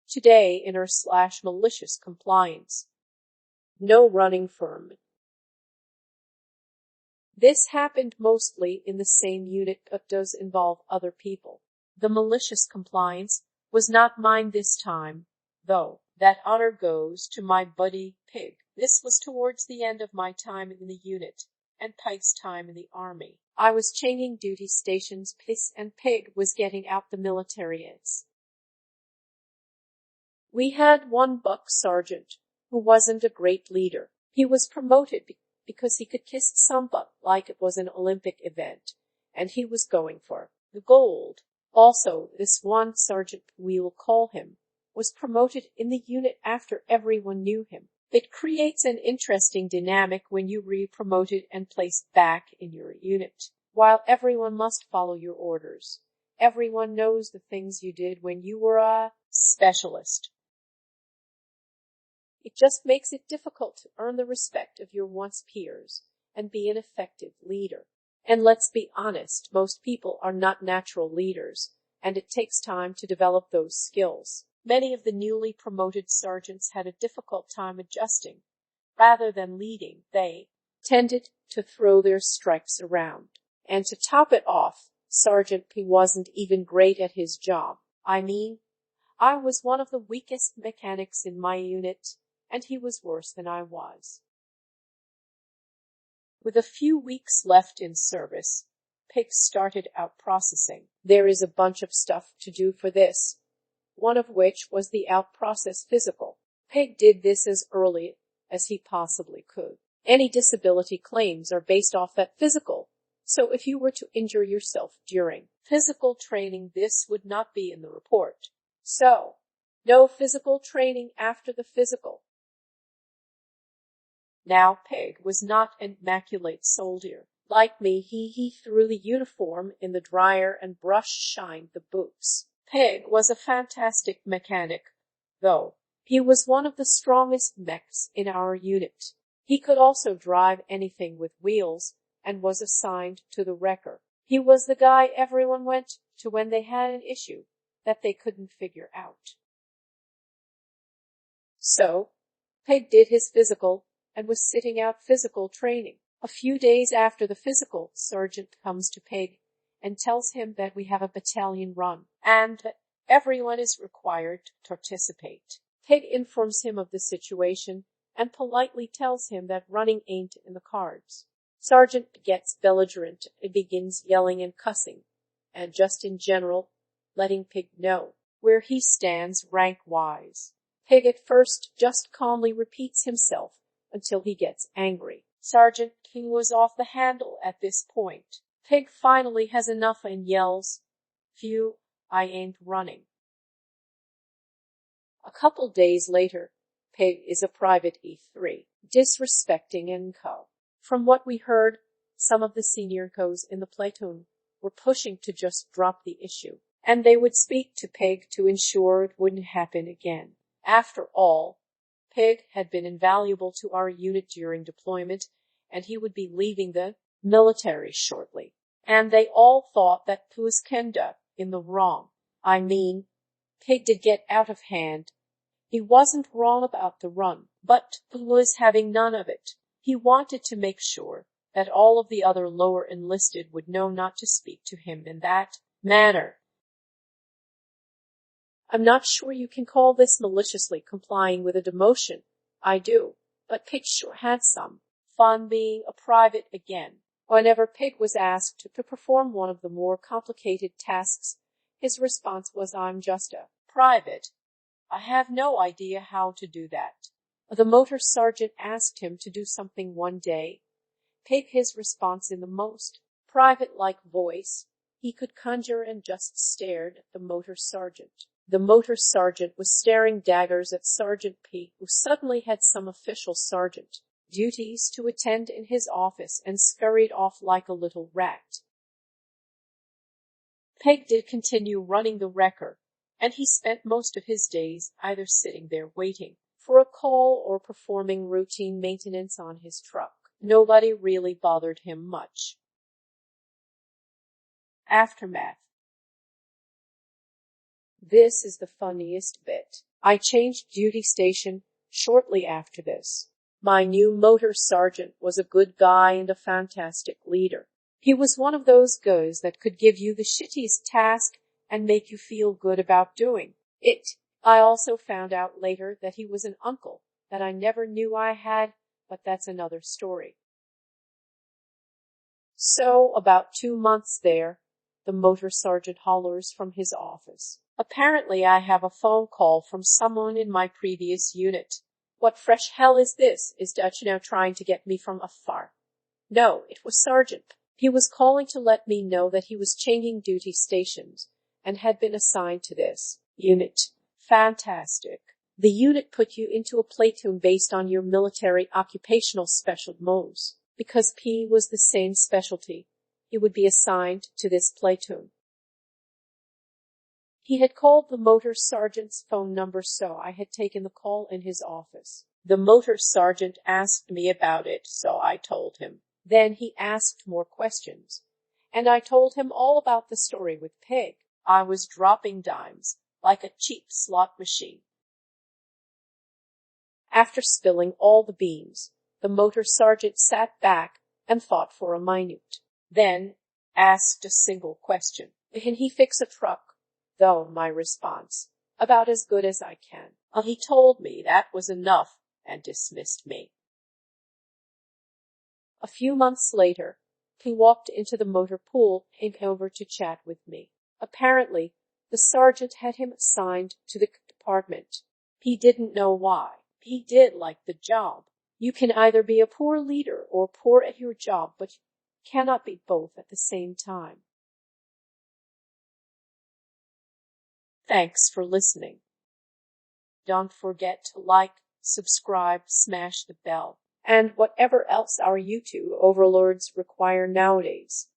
Today in our /malicious compliance. No running firm. This happened mostly in the same unit but does involve other people. The malicious compliance was not mine this time, though. That honor goes to my buddy Pig. This was towards the end of my time in the unit and Pike's time in the army. I was changing duty stations and Pig was getting out the military ads. We had one buck sergeant who wasn't a great leader. He was promoted because he could kiss some butt like it was an Olympic event, and he was going for the gold. Also, this one sergeant, we will call him, was promoted in the unit after everyone knew him. It creates an interesting dynamic when you re-promoted and placed back in your unit. While everyone must follow your orders, everyone knows the things you did when you were a specialist. It just makes it difficult to earn the respect of your once peers and be an effective leader. And let's be honest, most people are not natural leaders, and it takes time to develop those skills. Many of the newly promoted sergeants had a difficult time adjusting. Rather than leading, they tended to throw their stripes around. And to top it off, Sergeant P wasn't even great at his job. I was one of the weakest mechanics in my unit, and he was worse than I was. With a few weeks left in service, Pig started out processing. There is a bunch of stuff to do for this, one of which was the out-process physical. Pig did this as early as he possibly could. Any disability claims are based off that physical, so if you were to injure yourself during physical training, this would not be in the report. So, no physical training after the physical. Now Pig was not an immaculate soldier. Like me, he threw the uniform in the dryer and brush-shined the boots. Pig was a fantastic mechanic, though. He was one of the strongest mechs in our unit. He could also drive anything with wheels and was assigned to the wrecker. He was the guy everyone went to when they had an issue that they couldn't figure out. So, Pig did his physical and was sitting out physical training. A few days after the physical, Sergeant comes to Pig and tells him that we have a battalion run and that everyone is required to participate. Pig informs him of the situation and politely tells him that running ain't in the cards. Sergeant gets belligerent and begins yelling and cussing, and just in general, letting Pig know where he stands rank-wise. Pig at first just calmly repeats himself until he gets angry. Sergeant King was off the handle at this point. Pig finally has enough and yells, "Phew, I ain't running." A couple days later, Pig is a private E3, disrespecting and co. From what we heard, some of the senior co's in the platoon were pushing to just drop the issue, and they would speak to Pig to ensure it wouldn't happen again. After all, Pig had been invaluable to our unit during deployment, and he would be leaving the military shortly. And they all thought that P was kinda in the wrong. Pig did get out of hand. He wasn't wrong about the run, but P was having none of it. He wanted to make sure that all of the other lower enlisted would know not to speak to him in that manner. I'm not sure you can call this maliciously complying with a demotion. I do, but Pig sure had some fun being a private again. Whenever Pig was asked to perform one of the more complicated tasks, his response was, "I'm just a private. I have no idea how to do that." The motor sergeant asked him to do something one day. Pig his response in the most private-like voice he could conjure and just stared at the motor sergeant. The motor sergeant was staring daggers at Sergeant P, who suddenly had some official sergeant duties to attend in his office and scurried off like a little rat. Pig did continue running the wrecker, and he spent most of his days either sitting there waiting for a call or performing routine maintenance on his truck. Nobody really bothered him much. Aftermath. This is the funniest bit. I changed duty station shortly after this. My new motor sergeant was a good guy and a fantastic leader. He was one of those guys that could give you the shittiest task and make you feel good about doing it. I also found out later that he was an uncle that I never knew I had, but that's another story. So, about 2 months there, the motor sergeant hollers from his office. Apparently I have a phone call from someone in my previous unit. What fresh hell is this? Is Dutch now trying to get me from afar? No, it was Sergeant. He was calling to let me know that he was changing duty stations and had been assigned to this unit. Fantastic. The unit put you into a platoon based on your military occupational special modes. Because P was the same specialty, he would be assigned to this platoon. He had called the motor sergeant's phone number, so I had taken the call in his office. The motor sergeant asked me about it, so I told him. Then he asked more questions, and I told him all about the story with Peg. I was dropping dimes like a cheap slot machine. After spilling all the beans, the motor sergeant sat back and thought for a minute, then asked a single question. Can he fix a truck? Though my response, about as good as I can. He told me that was enough and dismissed me. A few months later, he walked into the motor pool and came over to chat with me. Apparently, the sergeant had him assigned to the department. He didn't know why. He did like the job. You can either be a poor leader or poor at your job, but you cannot be both at the same time. Thanks for listening. Don't forget to like, subscribe, smash the bell, and whatever else our YouTube overlords require nowadays.